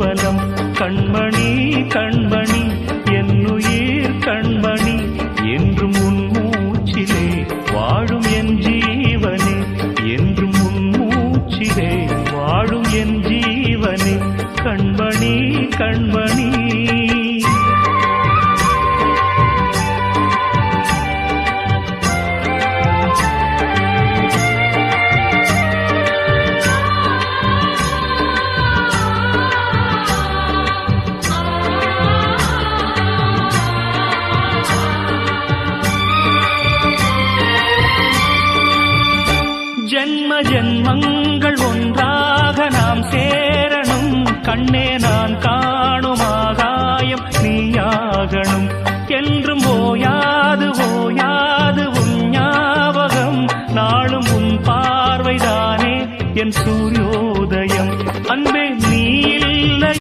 ஊர்வலம். கண்மணி கண்மணி என்னுயிர் கண்மணி என்றும் உன் மூச்சிலே வாழும் என் ஜீவனே, என்றும் உன் மூச்சிலே வாழும் என் ஜீவனே. கண்மணி கண்மணி ஜன்ம ஜன்மங்கள் ஒன்றாக நாம் சேரணும். கண்ணே நான் காணும் ஆகாயம் நீயாகணும். என்றும் ஓயாது ஓயாது உன் ஞாபகம், நாளும் உன் பார்வைதானே என் சூரிய